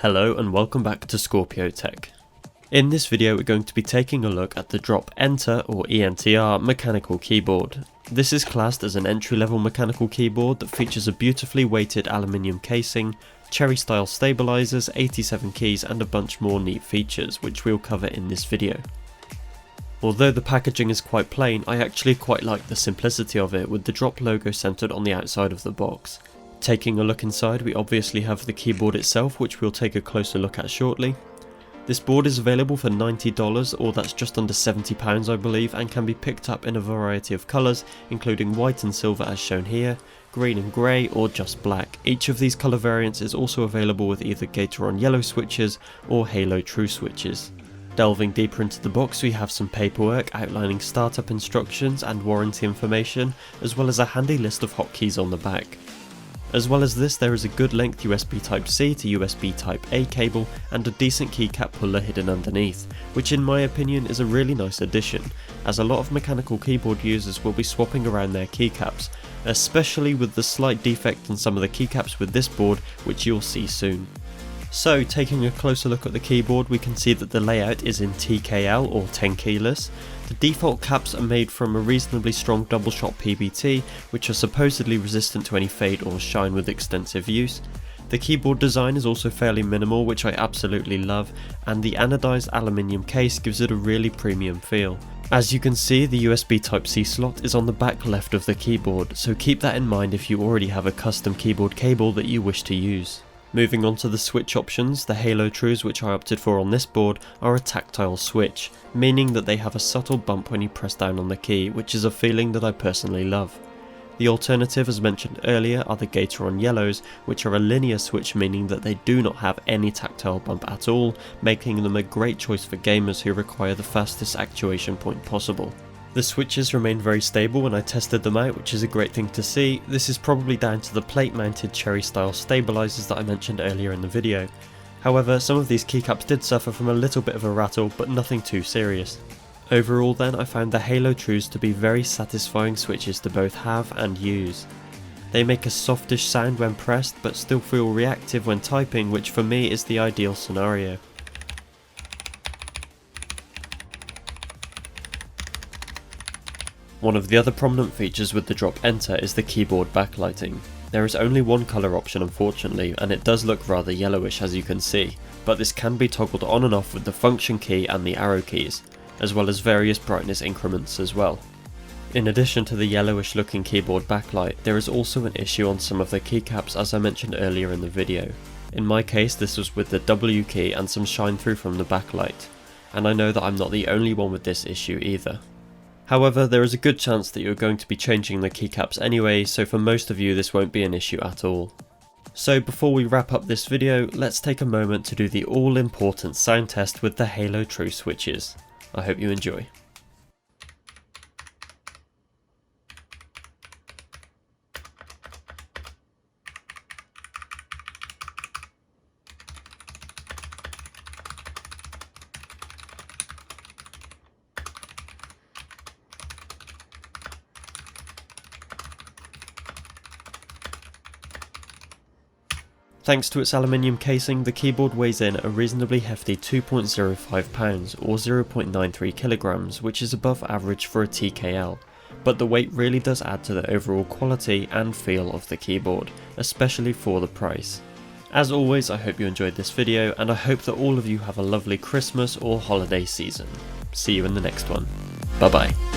Hello and welcome back to Scorpio Tech. In this video we're going to be taking a look at the Drop ENTR or ENTR mechanical keyboard. This is classed as an entry-level mechanical keyboard that features a beautifully weighted aluminium casing, cherry style stabilizers, 87 keys and a bunch more neat features which we'll cover in this video. Although the packaging is quite plain, I actually quite like the simplicity of it with the Drop logo centered on the outside of the box. Taking a look inside, we obviously have the keyboard itself, which we'll take a closer look at shortly. This board is available for $90, or that's just under £70 I believe, and can be picked up in a variety of colours, including white and silver as shown here, green and grey, or just black. Each of these colour variants is also available with either Gateron yellow switches or Halo True switches. Delving deeper into the box, we have some paperwork outlining startup instructions and warranty information, as well as a handy list of hotkeys on the back. As well as this, there is a good length USB Type-C to USB Type-A cable and a decent keycap puller hidden underneath, which in my opinion is a really nice addition, as a lot of mechanical keyboard users will be swapping around their keycaps, especially with the slight defect in some of the keycaps with this board, which you'll see soon. So, taking a closer look at the keyboard, we can see that the layout is in TKL or 10 keyless. The default caps are made from a reasonably strong double shot PBT, which are supposedly resistant to any fade or shine with extensive use. The keyboard design is also fairly minimal, which I absolutely love, and the anodized aluminium case gives it a really premium feel. As you can see, the USB Type-C slot is on the back left of the keyboard, so keep that in mind if you already have a custom keyboard cable that you wish to use. Moving on to the switch options, the Halo Trues which I opted for on this board are a tactile switch, meaning that they have a subtle bump when you press down on the key, which is a feeling that I personally love. The alternative, as mentioned earlier, are the Gateron Yellows, which are a linear switch, meaning that they do not have any tactile bump at all, making them a great choice for gamers who require the fastest actuation point possible. The switches remain very stable when I tested them out, which is a great thing to see. This is probably down to the plate mounted cherry style stabilizers that I mentioned earlier in the video. However, some of these keycaps did suffer from a little bit of a rattle, but nothing too serious. Overall then, I found the Halo Trues to be very satisfying switches to both have and use. They make a softish sound when pressed, but still feel reactive when typing, which for me is the ideal scenario. One of the other prominent features with the Drop ENTR is the keyboard backlighting. There is only one colour option unfortunately, and it does look rather yellowish as you can see, but this can be toggled on and off with the function key and the arrow keys, as well as various brightness increments as well. In addition to the yellowish looking keyboard backlight, there is also an issue on some of the keycaps as I mentioned earlier in the video. In my case this was with the W key and some shine through from the backlight, and I know that I'm not the only one with this issue either. However, there is a good chance that you're going to be changing the keycaps anyway, so for most of you this won't be an issue at all. So before we wrap up this video, let's take a moment to do the all-important sound test with the Halo True switches. I hope you enjoy. Thanks to its aluminium casing, the keyboard weighs in a reasonably hefty 2.05 pounds or 0.93 kilograms, which is above average for a TKL, but the weight really does add to the overall quality and feel of the keyboard, especially for the price. As always, I hope you enjoyed this video, and I hope that all of you have a lovely Christmas or holiday season. See you in the next one. Bye bye.